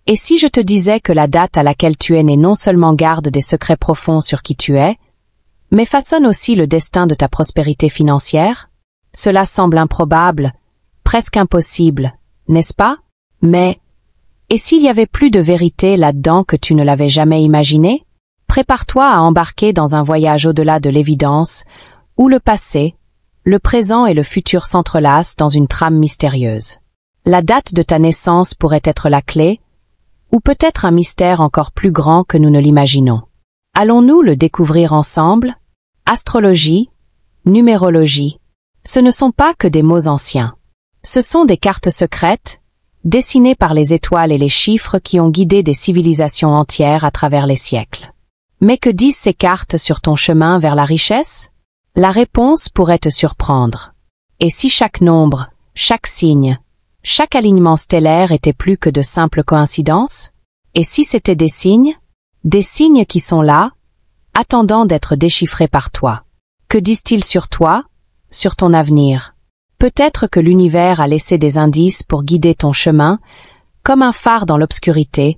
Et si je te disais que la date à laquelle tu es né non seulement garde des secrets profonds sur qui tu es, mais façonne aussi le destin de ta prospérité financière? Cela semble improbable, presque impossible, n'est-ce pas? Mais, et s'il y avait plus de vérité là-dedans que tu ne l'avais jamais imaginé? Prépare-toi à embarquer dans un voyage au-delà de l'évidence, où le passé, le présent et le futur s'entrelacent dans une trame mystérieuse. La date de ta naissance pourrait être la clé, ou peut-être un mystère encore plus grand que nous ne l'imaginons. Allons-nous le découvrir ensemble? Astrologie, numérologie, ce ne sont pas que des mots anciens. Ce sont des cartes secrètes, dessinées par les étoiles et les chiffres qui ont guidé des civilisations entières à travers les siècles. Mais que disent ces cartes sur ton chemin vers la richesse? La réponse pourrait te surprendre. Et si chaque nombre, chaque signe, chaque alignement stellaire était plus que de simples coïncidences? Et si c'étaient des signes qui sont là, attendant d'être déchiffrés par toi? Que disent-ils sur toi, sur ton avenir? Peut-être que l'univers a laissé des indices pour guider ton chemin, comme un phare dans l'obscurité,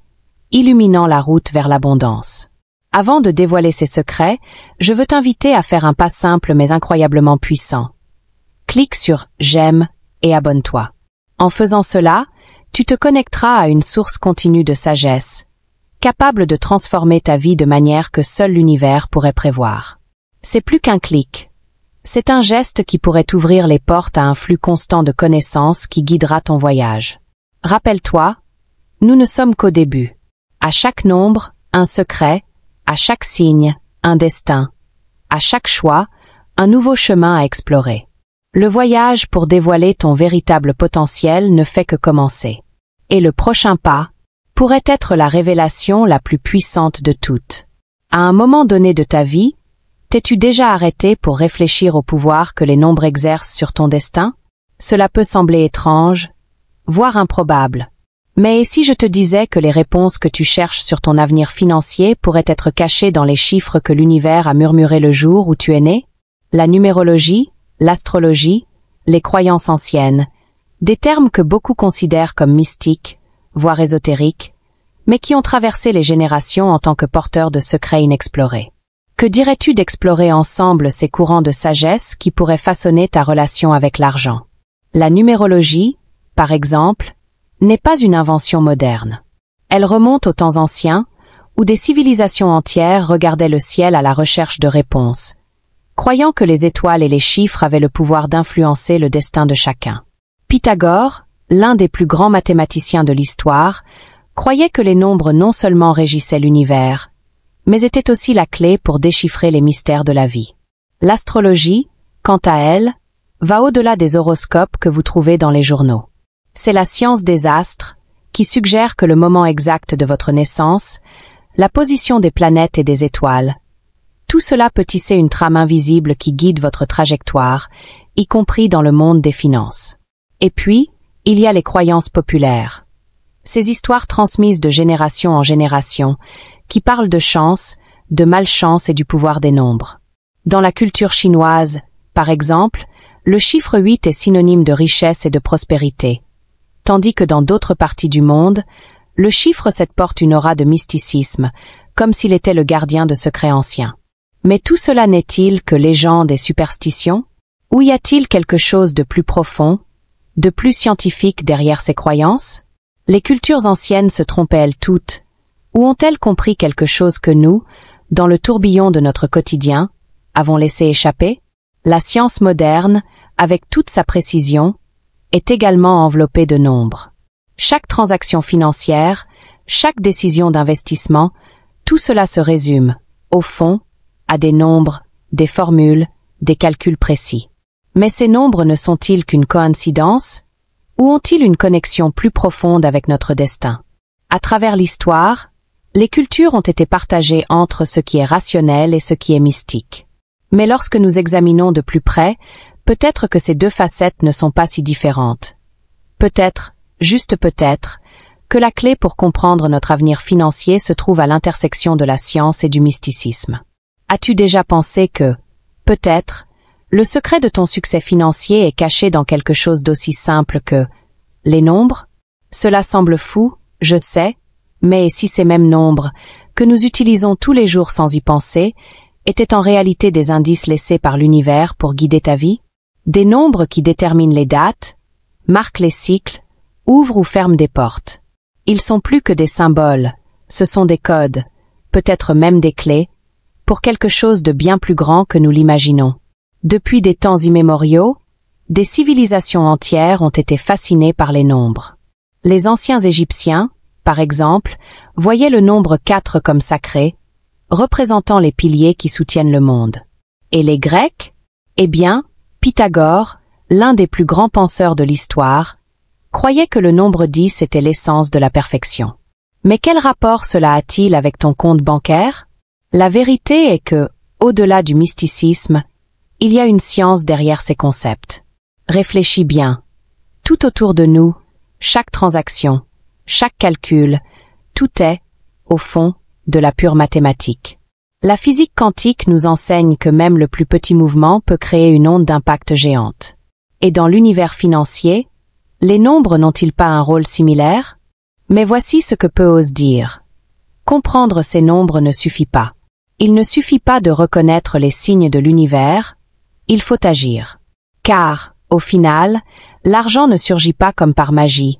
illuminant la route vers l'abondance. Avant de dévoiler ces secrets, je veux t'inviter à faire un pas simple mais incroyablement puissant. Clique sur « J'aime » et abonne-toi. En faisant cela, tu te connecteras à une source continue de sagesse, capable de transformer ta vie de manière que seul l'univers pourrait prévoir. C'est plus qu'un clic. C'est un geste qui pourrait t'ouvrir les portes à un flux constant de connaissances qui guidera ton voyage. Rappelle-toi, nous ne sommes qu'au début. À chaque nombre, un secret, à chaque signe, un destin. À chaque choix, un nouveau chemin à explorer. Le voyage pour dévoiler ton véritable potentiel ne fait que commencer. Et le prochain pas pourrait être la révélation la plus puissante de toutes. À un moment donné de ta vie, t'es-tu déjà arrêté pour réfléchir au pouvoir que les nombres exercent sur ton destin? Cela peut sembler étrange, voire improbable. Mais et si je te disais que les réponses que tu cherches sur ton avenir financier pourraient être cachées dans les chiffres que l'univers a murmurés le jour où tu es né? La numérologie, l'astrologie, les croyances anciennes, des termes que beaucoup considèrent comme mystiques, voire ésotériques, mais qui ont traversé les générations en tant que porteurs de secrets inexplorés. Que dirais-tu d'explorer ensemble ces courants de sagesse qui pourraient façonner ta relation avec l'argent? La numérologie, par exemple, n'est pas une invention moderne. Elle remonte aux temps anciens, où des civilisations entières regardaient le ciel à la recherche de réponses, croyant que les étoiles et les chiffres avaient le pouvoir d'influencer le destin de chacun. Pythagore, l'un des plus grands mathématiciens de l'histoire, croyait que les nombres non seulement régissaient l'univers, mais étaient aussi la clé pour déchiffrer les mystères de la vie. L'astrologie, quant à elle, va au-delà des horoscopes que vous trouvez dans les journaux. C'est la science des astres, qui suggère que le moment exact de votre naissance, la position des planètes et des étoiles, tout cela peut tisser une trame invisible qui guide votre trajectoire, y compris dans le monde des finances. Et puis, il y a les croyances populaires. Ces histoires transmises de génération en génération, qui parlent de chance, de malchance et du pouvoir des nombres. Dans la culture chinoise, par exemple, le chiffre 8 est synonyme de richesse et de prospérité, tandis que dans d'autres parties du monde, le chiffre 7 porte une aura de mysticisme, comme s'il était le gardien de secrets anciens. Mais tout cela n'est-il que légende et superstition? Ou y a-t-il quelque chose de plus profond, de plus scientifique derrière ces croyances? Les cultures anciennes se trompaient-elles toutes? Ou ont-elles compris quelque chose que nous, dans le tourbillon de notre quotidien, avons laissé échapper? La science moderne, avec toute sa précision, est également enveloppée de nombres. Chaque transaction financière, chaque décision d'investissement, tout cela se résume, au fond, à des nombres, des formules, des calculs précis. Mais ces nombres ne sont-ils qu'une coïncidence? Ou ont-ils une connexion plus profonde avec notre destin? À travers l'histoire, les cultures ont été partagées entre ce qui est rationnel et ce qui est mystique. Mais lorsque nous examinons de plus près, peut-être que ces deux facettes ne sont pas si différentes. Peut-être, juste peut-être, que la clé pour comprendre notre avenir financier se trouve à l'intersection de la science et du mysticisme. As-tu déjà pensé que, peut-être, le secret de ton succès financier est caché dans quelque chose d'aussi simple que les nombres? Cela semble fou, je sais, Mais si ces mêmes nombres, que nous utilisons tous les jours sans y penser, étaient en réalité des indices laissés par l'univers pour guider ta vie? Des nombres qui déterminent les dates, marquent les cycles, ouvrent ou ferment des portes. Ils sont plus que des symboles, ce sont des codes, peut-être même des clés, pour quelque chose de bien plus grand que nous l'imaginons. Depuis des temps immémoriaux, des civilisations entières ont été fascinées par les nombres. Les anciens Égyptiens, par exemple, voyaient le nombre 4 comme sacré, représentant les piliers qui soutiennent le monde. Et les Grecs? Eh bien, Pythagore, l'un des plus grands penseurs de l'histoire, croyait que le nombre 10 était l'essence de la perfection. Mais quel rapport cela a-t-il avec ton compte bancaire? La vérité est que, au-delà du mysticisme, il y a une science derrière ces concepts. Réfléchis bien. Tout autour de nous, chaque transaction, chaque calcul, tout est, au fond, de la pure mathématique. La physique quantique nous enseigne que même le plus petit mouvement peut créer une onde d'impact géante. Et dans l'univers financier, les nombres n'ont-ils pas un rôle similaire? Mais voici ce que peu osent dire. Comprendre ces nombres ne suffit pas. Il ne suffit pas de reconnaître les signes de l'univers, il faut agir. Car, au final, l'argent ne surgit pas comme par magie.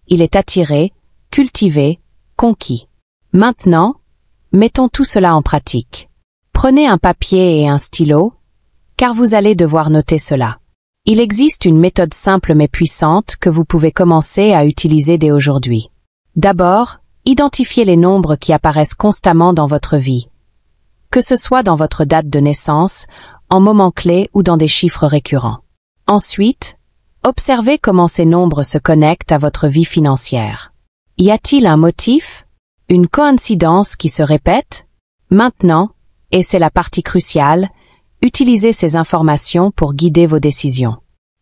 Il est attiré, cultivé, conquis. Maintenant, mettons tout cela en pratique. Prenez un papier et un stylo, car vous allez devoir noter cela. Il existe une méthode simple mais puissante que vous pouvez commencer à utiliser dès aujourd'hui. D'abord, identifiez les nombres qui apparaissent constamment dans votre vie. Que ce soit dans votre date de naissance, en moments clés ou dans des chiffres récurrents. Ensuite, observez comment ces nombres se connectent à votre vie financière. Y a-t-il un motif? Une coïncidence qui se répète? Maintenant, et c'est la partie cruciale, utilisez ces informations pour guider vos décisions.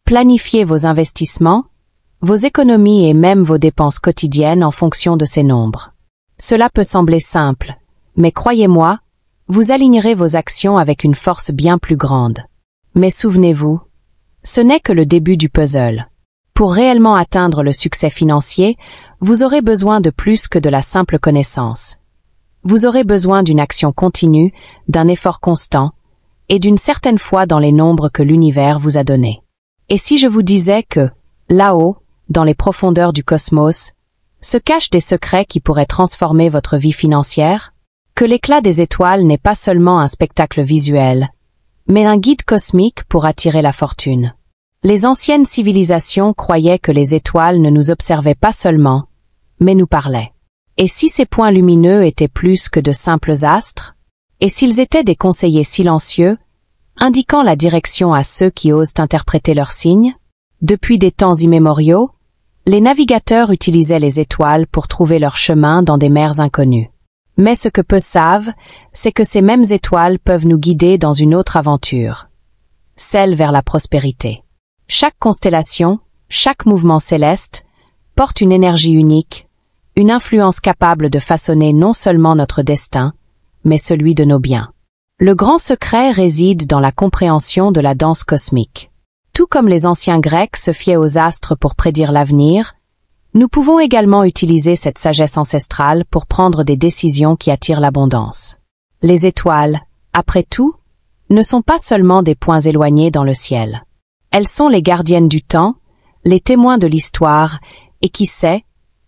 Planifiez vos investissements, vos économies et même vos dépenses quotidiennes en fonction de ces nombres. Cela peut sembler simple, mais croyez-moi, vous alignerez vos actions avec une force bien plus grande. Mais souvenez-vous, ce n'est que le début du puzzle. Pour réellement atteindre le succès financier, vous aurez besoin de plus que de la simple connaissance. Vous aurez besoin d'une action continue, d'un effort constant, et d'une certaine foi dans les nombres que l'univers vous a donnés. Et si je vous disais que, là-haut, dans les profondeurs du cosmos, se cachent des secrets qui pourraient transformer votre vie financière? Que l'éclat des étoiles n'est pas seulement un spectacle visuel, mais un guide cosmique pour attirer la fortune. Les anciennes civilisations croyaient que les étoiles ne nous observaient pas seulement, mais nous parlaient. Et si ces points lumineux étaient plus que de simples astres? Et s'ils étaient des conseillers silencieux, indiquant la direction à ceux qui osent interpréter leurs signes? Depuis des temps immémoriaux, les navigateurs utilisaient les étoiles pour trouver leur chemin dans des mers inconnues. Mais ce que peu savent, c'est que ces mêmes étoiles peuvent nous guider dans une autre aventure, celle vers la prospérité. Chaque constellation, chaque mouvement céleste, porte une énergie unique, une influence capable de façonner non seulement notre destin, mais celui de nos biens. Le grand secret réside dans la compréhension de la danse cosmique. Tout comme les anciens Grecs se fiaient aux astres pour prédire l'avenir, nous pouvons également utiliser cette sagesse ancestrale pour prendre des décisions qui attirent l'abondance. Les étoiles, après tout, ne sont pas seulement des points éloignés dans le ciel. Elles sont les gardiennes du temps, les témoins de l'histoire et qui sait,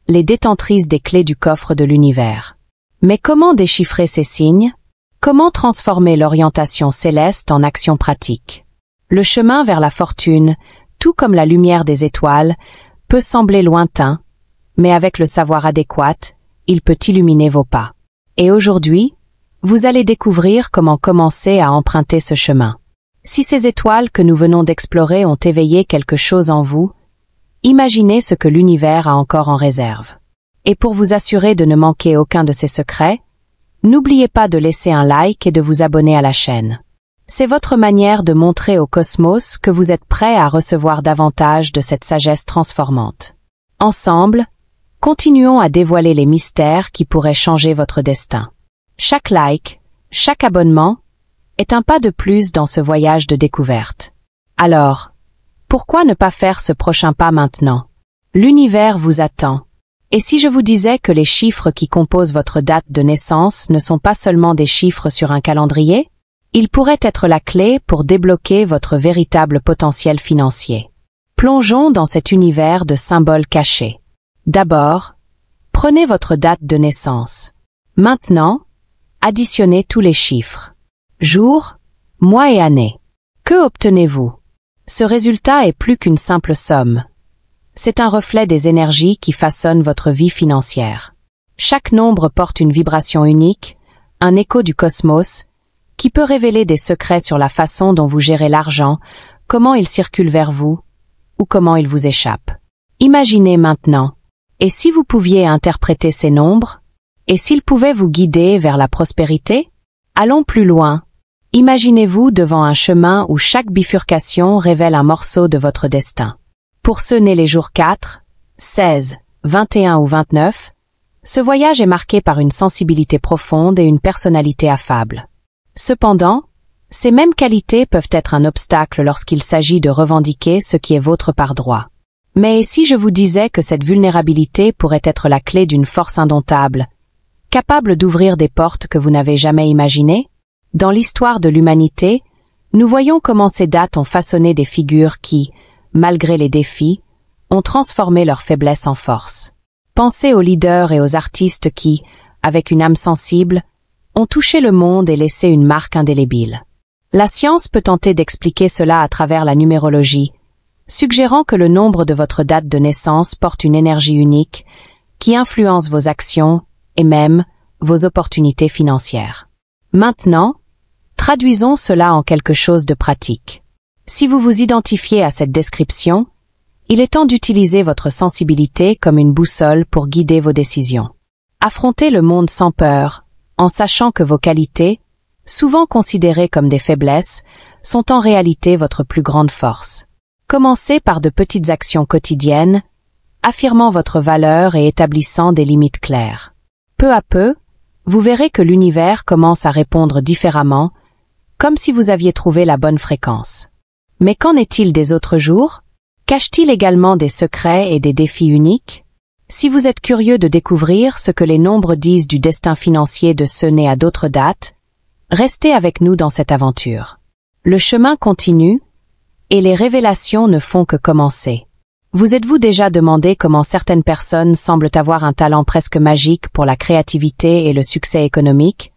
les détentrices des clés du coffre de l'univers. Mais comment déchiffrer ces signes? Comment transformer l'orientation céleste en action pratique? Le chemin vers la fortune, tout comme la lumière des étoiles, peut sembler lointain, mais avec le savoir adéquat, il peut illuminer vos pas. Et aujourd'hui, vous allez découvrir comment commencer à emprunter ce chemin. Si ces étoiles que nous venons d'explorer ont éveillé quelque chose en vous, imaginez ce que l'univers a encore en réserve. Et pour vous assurer de ne manquer aucun de ces secrets, n'oubliez pas de laisser un like et de vous abonner à la chaîne. C'est votre manière de montrer au cosmos que vous êtes prêt à recevoir davantage de cette sagesse transformante. Ensemble, continuons à dévoiler les mystères qui pourraient changer votre destin. Chaque like, chaque abonnement, est un pas de plus dans ce voyage de découverte. Alors, pourquoi ne pas faire ce prochain pas maintenant? L'univers vous attend. Et si je vous disais que les chiffres qui composent votre date de naissance ne sont pas seulement des chiffres sur un calendrier? Ils pourraient être la clé pour débloquer votre véritable potentiel financier. Plongeons dans cet univers de symboles cachés. D'abord, prenez votre date de naissance. Maintenant, additionnez tous les chiffres. Jour, mois et année. Que obtenez-vous? Ce résultat est plus qu'une simple somme. C'est un reflet des énergies qui façonnent votre vie financière. Chaque nombre porte une vibration unique, un écho du cosmos, qui peut révéler des secrets sur la façon dont vous gérez l'argent, comment il circule vers vous, ou comment il vous échappe. Imaginez maintenant. Et si vous pouviez interpréter ces nombres? Et s'ils pouvaient vous guider vers la prospérité? Allons plus loin. Imaginez-vous devant un chemin où chaque bifurcation révèle un morceau de votre destin. Pour ceux nés les jours 4, 16, 21 ou 29, ce voyage est marqué par une sensibilité profonde et une personnalité affable. Cependant, ces mêmes qualités peuvent être un obstacle lorsqu'il s'agit de revendiquer ce qui est vôtre par droit. Mais si je vous disais que cette vulnérabilité pourrait être la clé d'une force indomptable, capable d'ouvrir des portes que vous n'avez jamais imaginées? Dans l'histoire de l'humanité, nous voyons comment ces dates ont façonné des figures qui, malgré les défis, ont transformé leurs faiblesses en force. Pensez aux leaders et aux artistes qui, avec une âme sensible, ont touché le monde et laissé une marque indélébile. La science peut tenter d'expliquer cela à travers la numérologie, suggérant que le nombre de votre date de naissance porte une énergie unique qui influence vos actions et même vos opportunités financières. Maintenant, traduisons cela en quelque chose de pratique. Si vous vous identifiez à cette description, il est temps d'utiliser votre sensibilité comme une boussole pour guider vos décisions. Affrontez le monde sans peur, en sachant que vos qualités, souvent considérées comme des faiblesses, sont en réalité votre plus grande force. Commencez par de petites actions quotidiennes, affirmant votre valeur et établissant des limites claires. Peu à peu, vous verrez que l'univers commence à répondre différemment, comme si vous aviez trouvé la bonne fréquence. Mais qu'en est-il des autres jours? Cache-t-il également des secrets et des défis uniques? Si vous êtes curieux de découvrir ce que les nombres disent du destin financier de ceux nés à d'autres dates, restez avec nous dans cette aventure. Le chemin continue, et les révélations ne font que commencer. Vous êtes-vous déjà demandé comment certaines personnes semblent avoir un talent presque magique pour la créativité et le succès économique,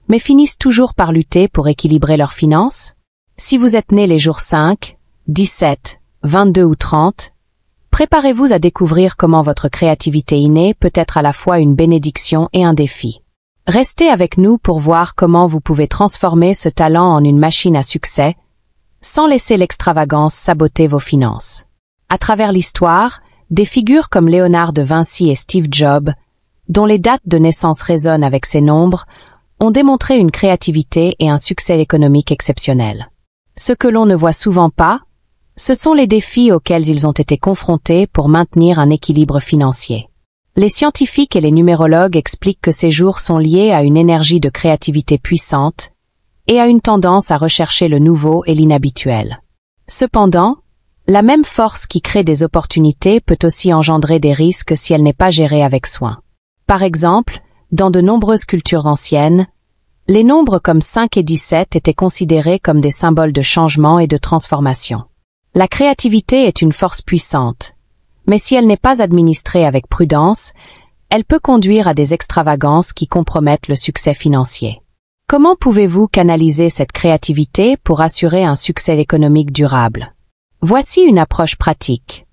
mais finissent toujours par lutter pour équilibrer leurs finances? Si vous êtes né les jours 5, 17, 22 ou 30, préparez-vous à découvrir comment votre créativité innée peut être à la fois une bénédiction et un défi. Restez avec nous pour voir comment vous pouvez transformer ce talent en une machine à succès, sans laisser l'extravagance saboter vos finances. À travers l'histoire, des figures comme Léonard de Vinci et Steve Jobs, dont les dates de naissance résonnent avec ces nombres, ont démontré une créativité et un succès économique exceptionnels. Ce que l'on ne voit souvent pas, ce sont les défis auxquels ils ont été confrontés pour maintenir un équilibre financier. Les scientifiques et les numérologues expliquent que ces jours sont liés à une énergie de créativité puissante et à une tendance à rechercher le nouveau et l'inhabituel. Cependant, la même force qui crée des opportunités peut aussi engendrer des risques si elle n'est pas gérée avec soin. Par exemple, dans de nombreuses cultures anciennes, les nombres comme 5 et 17 étaient considérés comme des symboles de changement et de transformation. La créativité est une force puissante, mais si elle n'est pas administrée avec prudence, elle peut conduire à des extravagances qui compromettent le succès financier. Comment pouvez-vous canaliser cette créativité pour assurer un succès économique durable? Voici une approche pratique.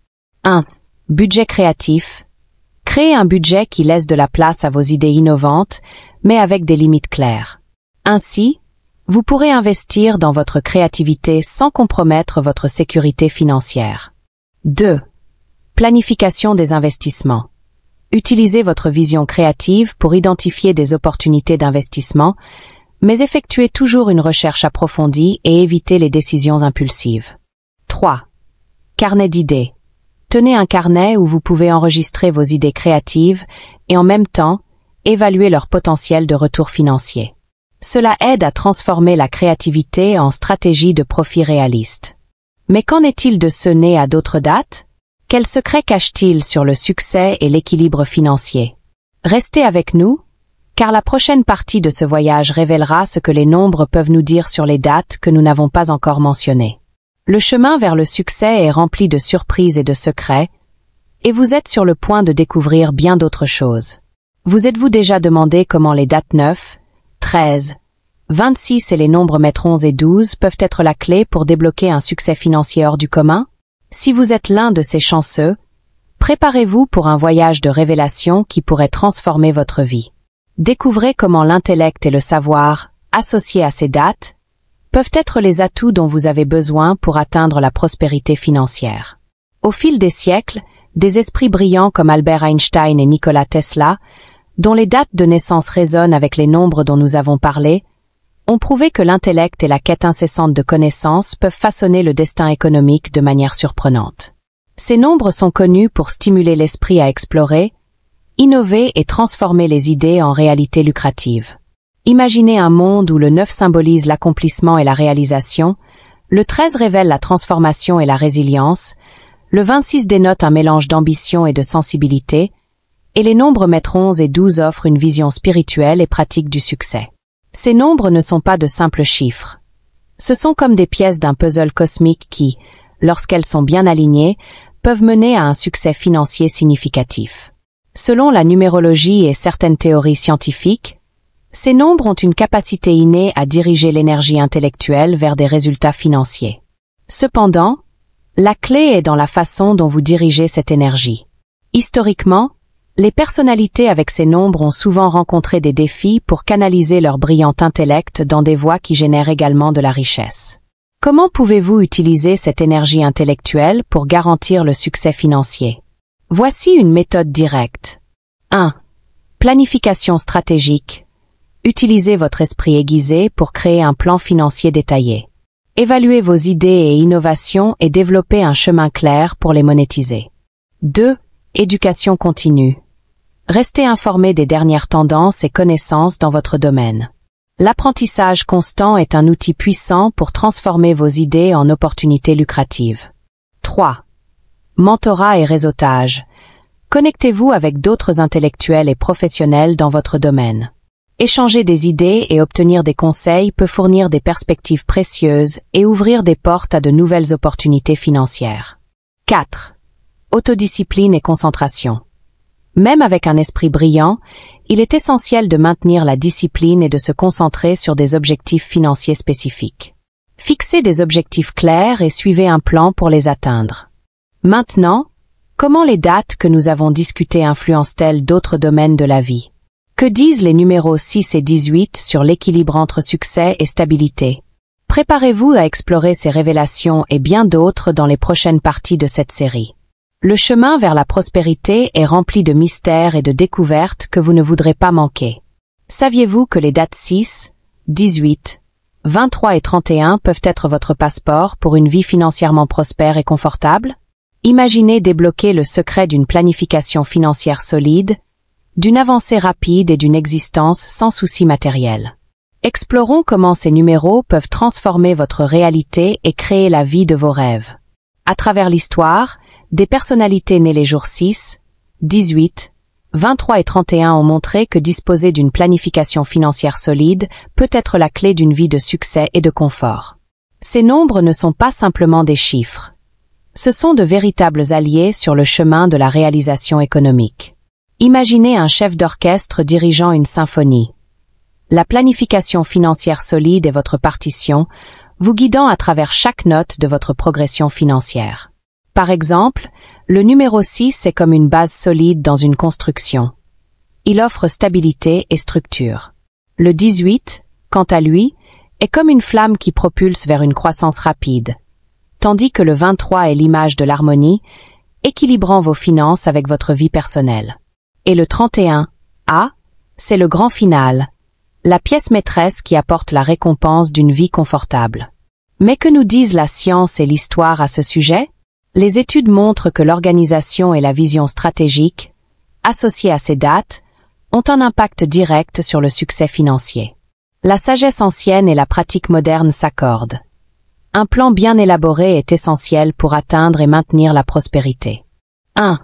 1. Budget créatif. Créez un budget qui laisse de la place à vos idées innovantes, mais avec des limites claires. Ainsi, vous pourrez investir dans votre créativité sans compromettre votre sécurité financière. 2. Planification des investissements. Utilisez votre vision créative pour identifier des opportunités d'investissement, mais effectuez toujours une recherche approfondie et évitez les décisions impulsives. 3. Carnet d'idées. Tenez un carnet où vous pouvez enregistrer vos idées créatives et en même temps, évaluer leur potentiel de retour financier. Cela aide à transformer la créativité en stratégie de profit réaliste. Mais qu'en est-il de ceux nés à d'autres dates? Quels secrets cache-t-il sur le succès et l'équilibre financier? Restez avec nous, car la prochaine partie de ce voyage révélera ce que les nombres peuvent nous dire sur les dates que nous n'avons pas encore mentionnées. Le chemin vers le succès est rempli de surprises et de secrets, et vous êtes sur le point de découvrir bien d'autres choses. Vous êtes-vous déjà demandé comment les dates 9, 13, 26 et les nombres maîtres 11 et 12 peuvent être la clé pour débloquer un succès financier hors du commun? Si vous êtes l'un de ces chanceux, préparez-vous pour un voyage de révélation qui pourrait transformer votre vie. Découvrez comment l'intellect et le savoir, associés à ces dates, peuvent être les atouts dont vous avez besoin pour atteindre la prospérité financière. Au fil des siècles, des esprits brillants comme Albert Einstein et Nikola Tesla, dont les dates de naissance résonnent avec les nombres dont nous avons parlé, ont prouvé que l'intellect et la quête incessante de connaissances peuvent façonner le destin économique de manière surprenante. Ces nombres sont connus pour stimuler l'esprit à explorer, innover et transformer les idées en réalités lucratives. Imaginez un monde où le 9 symbolise l'accomplissement et la réalisation, le 13 révèle la transformation et la résilience, le 26 dénote un mélange d'ambition et de sensibilité, et les nombres maîtres 11 et 12 offrent une vision spirituelle et pratique du succès. Ces nombres ne sont pas de simples chiffres. Ce sont comme des pièces d'un puzzle cosmique qui, lorsqu'elles sont bien alignées, peuvent mener à un succès financier significatif. Selon la numérologie et certaines théories scientifiques, ces nombres ont une capacité innée à diriger l'énergie intellectuelle vers des résultats financiers. Cependant, la clé est dans la façon dont vous dirigez cette énergie. Historiquement, les personnalités avec ces nombres ont souvent rencontré des défis pour canaliser leur brillant intellect dans des voies qui génèrent également de la richesse. Comment pouvez-vous utiliser cette énergie intellectuelle pour garantir le succès financier? Voici une méthode directe. 1. Planification stratégique. Utilisez votre esprit aiguisé pour créer un plan financier détaillé. Évaluez vos idées et innovations et développez un chemin clair pour les monétiser. 2. Éducation continue. Restez informé des dernières tendances et connaissances dans votre domaine. L'apprentissage constant est un outil puissant pour transformer vos idées en opportunités lucratives. 3. Mentorat et réseautage. Connectez-vous avec d'autres intellectuels et professionnels dans votre domaine. Échanger des idées et obtenir des conseils peut fournir des perspectives précieuses et ouvrir des portes à de nouvelles opportunités financières. 4. Autodiscipline et concentration. Même avec un esprit brillant, il est essentiel de maintenir la discipline et de se concentrer sur des objectifs financiers spécifiques. Fixez des objectifs clairs et suivez un plan pour les atteindre. Maintenant, comment les dates que nous avons discutées influencent-elles d'autres domaines de la vie? Que disent les numéros 6 et 18 sur l'équilibre entre succès et stabilité? Préparez-vous à explorer ces révélations et bien d'autres dans les prochaines parties de cette série. Le chemin vers la prospérité est rempli de mystères et de découvertes que vous ne voudrez pas manquer. Saviez-vous que les dates 6, 18, 23 et 31 peuvent être votre passeport pour une vie financièrement prospère et confortable? Imaginez débloquer le secret d'une planification financière solide, d'une avancée rapide et d'une existence sans soucis matériels. Explorons comment ces numéros peuvent transformer votre réalité et créer la vie de vos rêves. À travers l'histoire, des personnalités nées les jours 6, 18, 23 et 31 ont montré que disposer d'une planification financière solide peut être la clé d'une vie de succès et de confort. Ces nombres ne sont pas simplement des chiffres. Ce sont de véritables alliés sur le chemin de la réalisation économique. Imaginez un chef d'orchestre dirigeant une symphonie. La planification financière solide est votre partition, vous guidant à travers chaque note de votre progression financière. Par exemple, le numéro 6 est comme une base solide dans une construction. Il offre stabilité et structure. Le 18, quant à lui, est comme une flamme qui propulse vers une croissance rapide, tandis que le 23 est l'image de l'harmonie, équilibrant vos finances avec votre vie personnelle. Et le 31, A, c'est le grand final, la pièce maîtresse qui apporte la récompense d'une vie confortable. Mais que nous disent la science et l'histoire à ce sujet? Les études montrent que l'organisation et la vision stratégique, associées à ces dates, ont un impact direct sur le succès financier. La sagesse ancienne et la pratique moderne s'accordent. Un plan bien élaboré est essentiel pour atteindre et maintenir la prospérité. 1.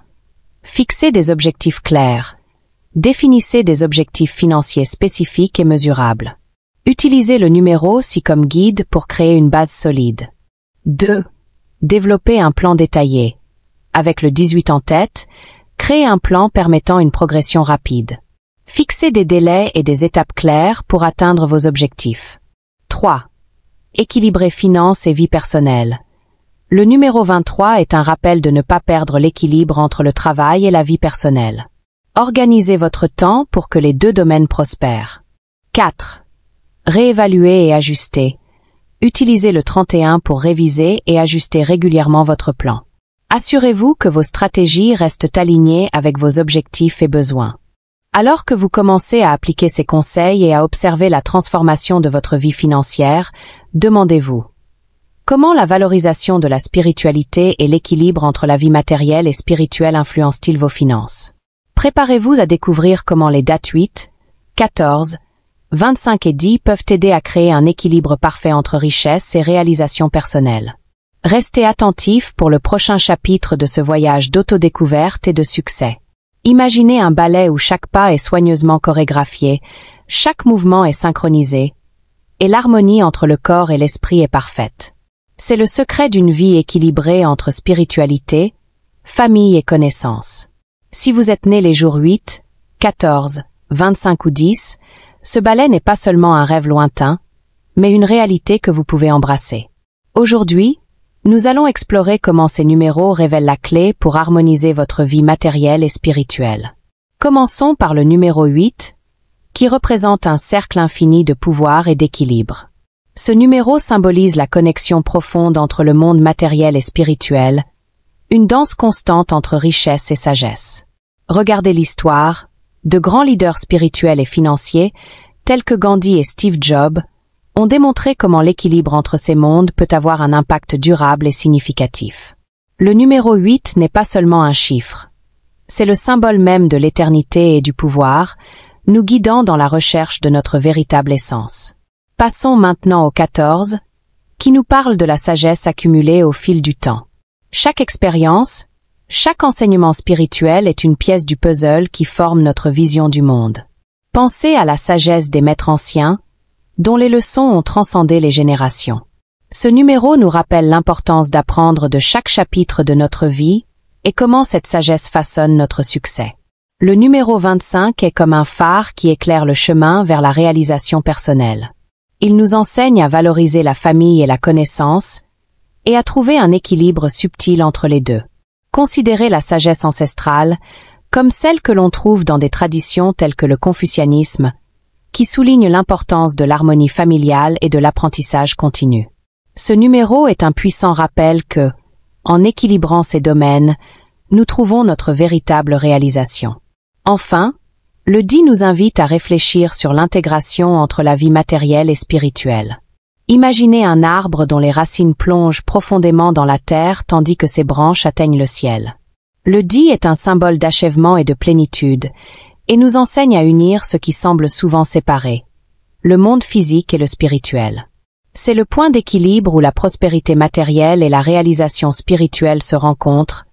Fixez des objectifs clairs. Définissez des objectifs financiers spécifiques et mesurables. Utilisez le numéro ci comme guide pour créer une base solide. 2. Développez un plan détaillé. Avec le 18 en tête, créez un plan permettant une progression rapide. Fixez des délais et des étapes claires pour atteindre vos objectifs. 3. Équilibrez finances et vie personnelle. Le numéro 23 est un rappel de ne pas perdre l'équilibre entre le travail et la vie personnelle. Organisez votre temps pour que les deux domaines prospèrent. 4. Réévaluez et ajustez. Utilisez le 31 pour réviser et ajuster régulièrement votre plan. Assurez-vous que vos stratégies restent alignées avec vos objectifs et besoins. Alors que vous commencez à appliquer ces conseils et à observer la transformation de votre vie financière, demandez-vous: comment la valorisation de la spiritualité et l'équilibre entre la vie matérielle et spirituelle influencent-ils vos finances? Préparez-vous à découvrir comment les dates 8, 14, 25 et 10 peuvent aider à créer un équilibre parfait entre richesse et réalisation personnelle. Restez attentifs pour le prochain chapitre de ce voyage d'autodécouverte et de succès. Imaginez un ballet où chaque pas est soigneusement chorégraphié, chaque mouvement est synchronisé, et l'harmonie entre le corps et l'esprit est parfaite. C'est le secret d'une vie équilibrée entre spiritualité, famille et connaissance. Si vous êtes né les jours 8, 14, 25 ou 10, ce ballet n'est pas seulement un rêve lointain, mais une réalité que vous pouvez embrasser. Aujourd'hui, nous allons explorer comment ces numéros révèlent la clé pour harmoniser votre vie matérielle et spirituelle. Commençons par le numéro 8, qui représente un cercle infini de pouvoir et d'équilibre. Ce numéro symbolise la connexion profonde entre le monde matériel et spirituel, une danse constante entre richesse et sagesse. Regardez l'histoire, de grands leaders spirituels et financiers, tels que Gandhi et Steve Jobs, ont démontré comment l'équilibre entre ces mondes peut avoir un impact durable et significatif. Le numéro 8 n'est pas seulement un chiffre. C'est le symbole même de l'éternité et du pouvoir, nous guidant dans la recherche de notre véritable essence. Passons maintenant au 14, qui nous parle de la sagesse accumulée au fil du temps. Chaque expérience, chaque enseignement spirituel est une pièce du puzzle qui forme notre vision du monde. Pensez à la sagesse des maîtres anciens, dont les leçons ont transcendé les générations. Ce numéro nous rappelle l'importance d'apprendre de chaque chapitre de notre vie et comment cette sagesse façonne notre succès. Le numéro 25 est comme un phare qui éclaire le chemin vers la réalisation personnelle. Il nous enseigne à valoriser la famille et la connaissance et à trouver un équilibre subtil entre les deux. Considérez la sagesse ancestrale comme celle que l'on trouve dans des traditions telles que le confucianisme, qui souligne l'importance de l'harmonie familiale et de l'apprentissage continu. Ce numéro est un puissant rappel que, en équilibrant ces domaines, nous trouvons notre véritable réalisation. Enfin, le 10 nous invite à réfléchir sur l'intégration entre la vie matérielle et spirituelle. Imaginez un arbre dont les racines plongent profondément dans la terre tandis que ses branches atteignent le ciel. Le 10 est un symbole d'achèvement et de plénitude, et nous enseigne à unir ce qui semble souvent séparé, le monde physique et le spirituel. C'est le point d'équilibre où la prospérité matérielle et la réalisation spirituelle se rencontrent,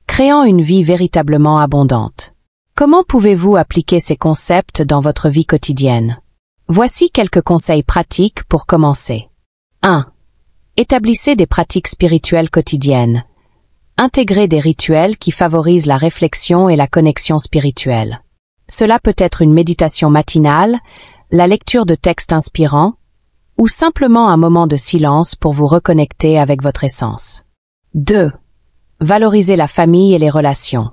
créant une vie véritablement abondante. Comment pouvez-vous appliquer ces concepts dans votre vie quotidienne? Voici quelques conseils pratiques pour commencer. 1. Établissez des pratiques spirituelles quotidiennes. Intégrez des rituels qui favorisent la réflexion et la connexion spirituelle. Cela peut être une méditation matinale, la lecture de textes inspirants, ou simplement un moment de silence pour vous reconnecter avec votre essence. 2. Valorisez la famille et les relations.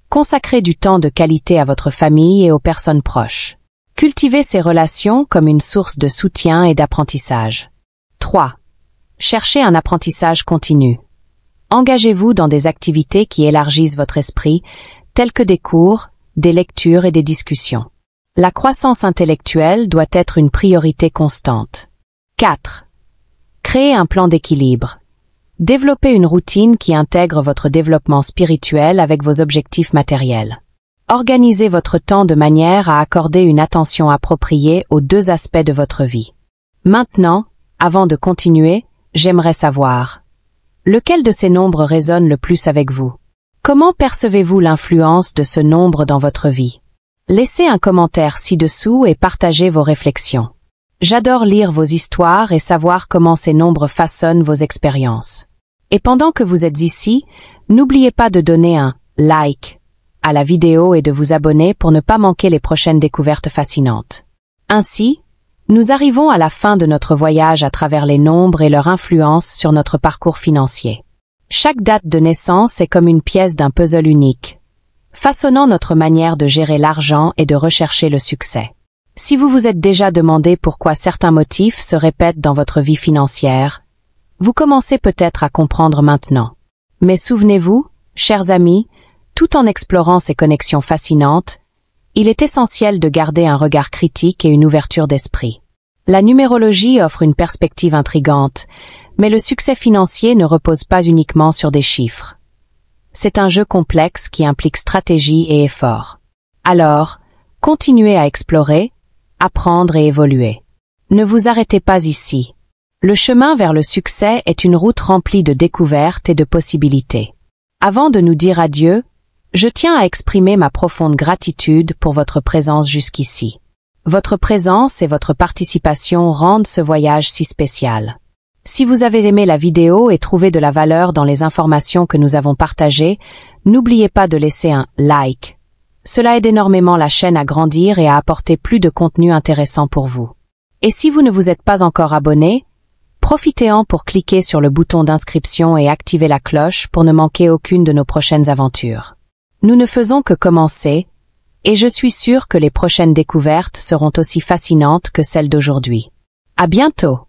Consacrez du temps de qualité à votre famille et aux personnes proches. Cultivez ces relations comme une source de soutien et d'apprentissage. 3. Cherchez un apprentissage continu. Engagez-vous dans des activités qui élargissent votre esprit, telles que des cours, des lectures et des discussions. La croissance intellectuelle doit être une priorité constante. 4. Créez un plan d'équilibre. Développez une routine qui intègre votre développement spirituel avec vos objectifs matériels. Organisez votre temps de manière à accorder une attention appropriée aux deux aspects de votre vie. Maintenant, avant de continuer, j'aimerais savoir: lequel de ces nombres résonne le plus avec vous? Comment percevez-vous l'influence de ce nombre dans votre vie? Laissez un commentaire ci-dessous et partagez vos réflexions. J'adore lire vos histoires et savoir comment ces nombres façonnent vos expériences. Et pendant que vous êtes ici, n'oubliez pas de donner un like à la vidéo et de vous abonner pour ne pas manquer les prochaines découvertes fascinantes. Ainsi, nous arrivons à la fin de notre voyage à travers les nombres et leur influence sur notre parcours financier. Chaque date de naissance est comme une pièce d'un puzzle unique, façonnant notre manière de gérer l'argent et de rechercher le succès. Si vous vous êtes déjà demandé pourquoi certains motifs se répètent dans votre vie financière, vous commencez peut-être à comprendre maintenant. Mais souvenez-vous, chers amis, tout en explorant ces connexions fascinantes, il est essentiel de garder un regard critique et une ouverture d'esprit. La numérologie offre une perspective intrigante, mais le succès financier ne repose pas uniquement sur des chiffres. C'est un jeu complexe qui implique stratégie et effort. Alors, continuez à explorer, apprendre et évoluer. Ne vous arrêtez pas ici. Le chemin vers le succès est une route remplie de découvertes et de possibilités. Avant de nous dire adieu, je tiens à exprimer ma profonde gratitude pour votre présence jusqu'ici. Votre présence et votre participation rendent ce voyage si spécial. Si vous avez aimé la vidéo et trouvé de la valeur dans les informations que nous avons partagées, n'oubliez pas de laisser un like. Cela aide énormément la chaîne à grandir et à apporter plus de contenu intéressant pour vous. Et si vous ne vous êtes pas encore abonné, profitez-en pour cliquer sur le bouton d'inscription et activer la cloche pour ne manquer aucune de nos prochaines aventures. Nous ne faisons que commencer, et je suis sûre que les prochaines découvertes seront aussi fascinantes que celles d'aujourd'hui. À bientôt!